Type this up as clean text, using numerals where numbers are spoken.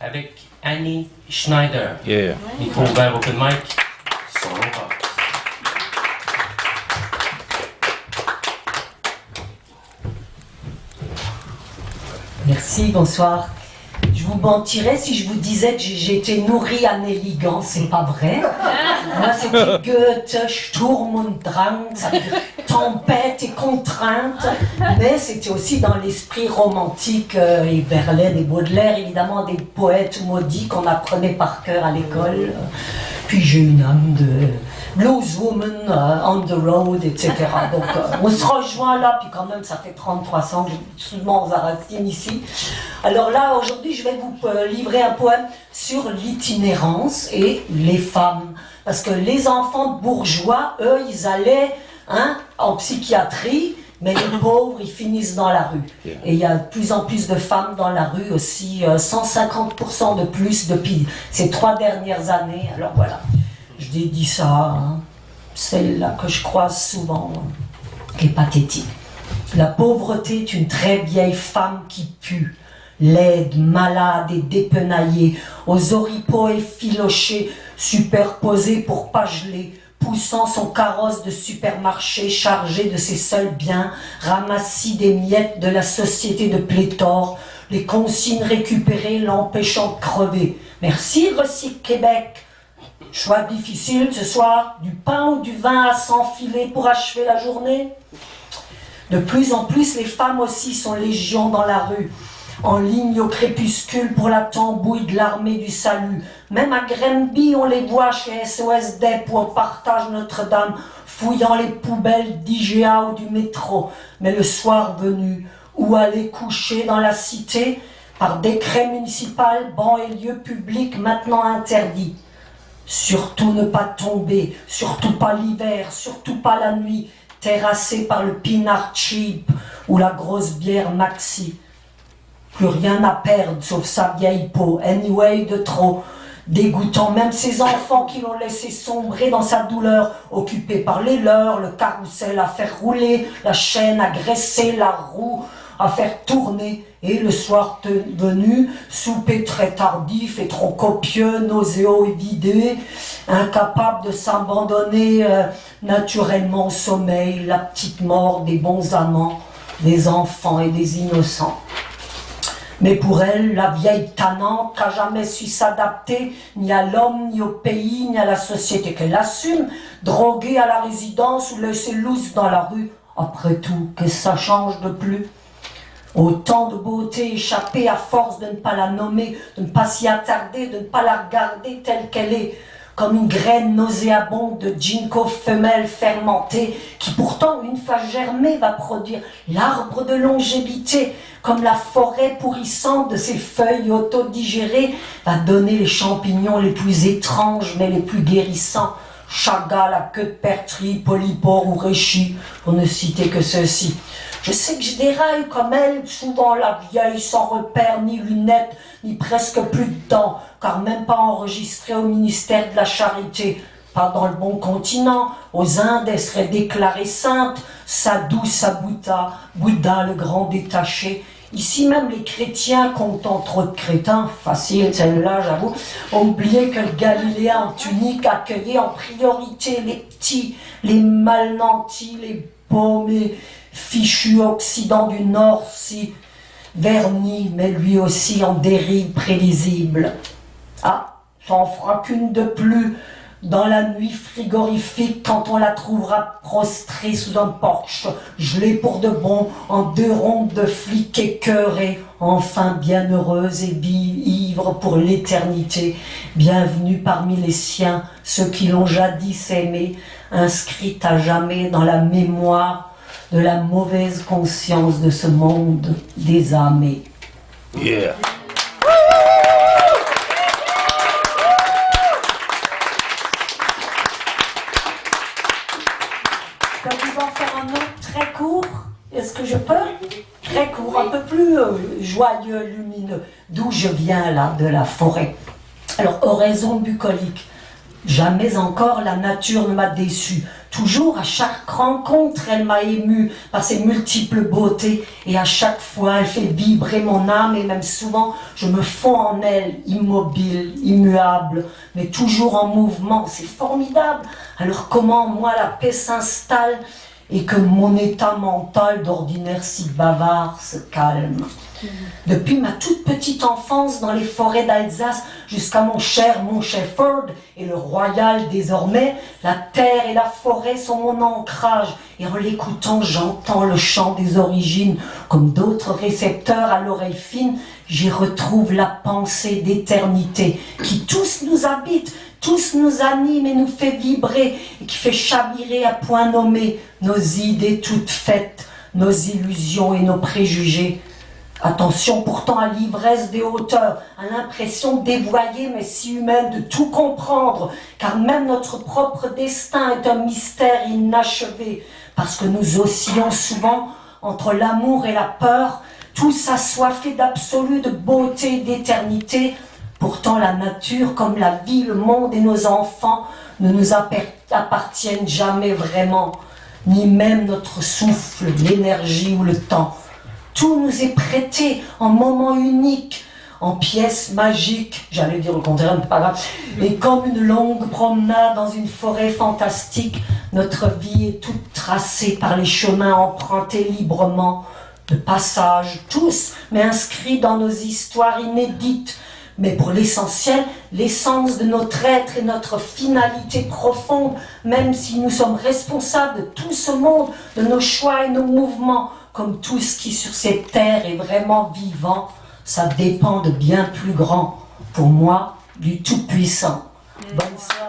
avec Annie Schneider. Yeah. Micro ouvert, open mic. Solo box. Merci, bonsoir. Je vous mentirais si je vous disais que j'ai été nourrie à Nelligan, c'est pas vrai. Moi, c'était Goethe, Sturm und Drang, ça veut dire tempête et contrainte, mais c'était aussi dans l'esprit romantique, et Verlaine et Baudelaire, évidemment, des poètes maudits qu'on apprenait par cœur à l'école. Puis j'ai une âme de blueswoman, on the road, etc. Donc on se rejoint là, puis quand même ça fait 33 ans que je suis souvent aux racines ici. Alors là, aujourd'hui, je vais vous livrer un poème sur l'itinérance et les femmes. Parce que les enfants de bourgeois, eux, ils allaient en psychiatrie, mais les pauvres, ils finissent dans la rue. Et il y a de plus en plus de femmes dans la rue aussi, 150% de plus depuis ces 3 dernières années. Alors voilà, je dédie ça, celle-là que je croise souvent, qui est pathétique. La pauvreté est une très vieille femme qui pue, laide, malade et dépenaillée, aux oripeaux effilochés, superposés pour pas geler, poussant son carrosse de supermarché chargé de ses seuls biens, ramassis des miettes de la société de pléthore, les consignes récupérées l'empêchant de crever. Merci Recycle Québec. Choix difficile ce soir, du pain ou du vin à s'enfiler pour achever la journée. De plus en plus, les femmes aussi sont légion dans la rue, en ligne au crépuscule pour la tambouille de l'armée du salut. Même à Grenby, on les voit chez SOS Dep ou au Partage Notre-Dame, fouillant les poubelles d'IGA ou du métro. Mais le soir venu, où aller coucher dans la cité, par décret municipal, bancs et lieux publics maintenant interdits. Surtout ne pas tomber, surtout pas l'hiver, surtout pas la nuit, terrassé par le pinard cheap ou la grosse bière maxi. Plus rien à perdre sauf sa vieille peau, anyway de trop, dégoûtant même ses enfants qui l'ont laissé sombrer dans sa douleur, occupés par les leurs, le carrousel à faire rouler, la chaîne à graisser, la roue à faire tourner, et le soir venu, souper très tardif et trop copieux, nauséeux et vidé, incapable de s'abandonner naturellement au sommeil, la petite mort des bons amants, des enfants et des innocents. Mais pour elle, la vieille tannante n'a jamais su s'adapter ni à l'homme, ni au pays, ni à la société qu'elle assume, droguée à la résidence ou laissée loose dans la rue. Après tout, qu'est-ce que ça change de plus? Autant de beauté échappée à force de ne pas la nommer, de ne pas s'y attarder, de ne pas la regarder telle qu'elle est, comme une graine nauséabonde de ginkgo femelle fermentée, qui pourtant, une fois germée, va produire l'arbre de longévité, comme la forêt pourrissante de ses feuilles autodigérées va donner les champignons les plus étranges mais les plus guérissants, Chagall à queue de perterie, polypore ou réchi, pour ne citer que ceux-ci. Je sais que je déraille comme elle, souvent la vieille, sans repère, ni lunettes, ni presque plus de dents, car même pas enregistrée au ministère de la Charité. Pas dans le bon continent, aux Indes elle serait déclarée sainte, Sadhu Sabhuta, Bouddha le grand détaché. Ici même les chrétiens, comptant trop de crétins, facile celle-là j'avoue, ont oublié que le Galiléen en tunique accueillait en priorité les petits, les mal nantis, les paumés, fichu Occident du Nord, si verni, mais lui aussi en dérive prévisible. Ah, ça en fera qu'une de plus dans la nuit frigorifique quand on la trouvera prostrée sous un porche, gelée pour de bon, en 2 rondes de flics écœurés, enfin bienheureuse et ivre pour l'éternité, bienvenue parmi les siens, ceux qui l'ont jadis aimée, inscrite à jamais dans la mémoire de la mauvaise conscience de ce monde désamé. Yeah. Je peux vous en faire un autre très court? Est-ce que je peux? Très court, un peu plus joyeux, lumineux. D'où je viens là, de la forêt. Alors, oraison bucolique. Jamais encore la nature ne m'a déçu. Toujours, à chaque rencontre, elle m'a émue par ses multiples beautés. Et à chaque fois, elle fait vibrer mon âme. Et même souvent, je me fonds en elle, immobile, immuable, mais toujours en mouvement. C'est formidable. Alors comment, moi, la paix s'installe et que mon état mental d'ordinaire si bavard se calme. Depuis ma toute petite enfance dans les forêts d'Alsace jusqu'à mon cher Shepherd et le royal désormais, la terre et la forêt sont mon ancrage et en l'écoutant j'entends le chant des origines. Comme d'autres récepteurs à l'oreille fine, j'y retrouve la pensée d'éternité qui tous nous habite, tous nous anime et nous fait vibrer et qui fait chavirer à point nommé nos idées toutes faites, nos illusions et nos préjugés. Attention pourtant à l'ivresse des hauteurs, à l'impression dévoyée mais si humaine de tout comprendre, car même notre propre destin est un mystère inachevé, parce que nous oscillons souvent entre l'amour et la peur, tous assoiffés d'absolu, de beauté, d'éternité. Pourtant la nature, comme la vie, le monde et nos enfants ne nous appartiennent jamais vraiment, ni même notre souffle, l'énergie ou le temps. Tout nous est prêté en moments uniques, en pièces magiques, j'allais dire le contraire, mais pas grave. Et comme une longue promenade dans une forêt fantastique, notre vie est toute tracée par les chemins empruntés librement, de passage, tous, mais inscrits dans nos histoires inédites. Mais pour l'essentiel, l'essence de notre être et notre finalité profonde, même si nous sommes responsables de tout ce monde, de nos choix et nos mouvements, comme tout ce qui sur cette terre est vraiment vivant, ça dépend de bien plus grand, pour moi, du Tout-Puissant. Bonne soirée.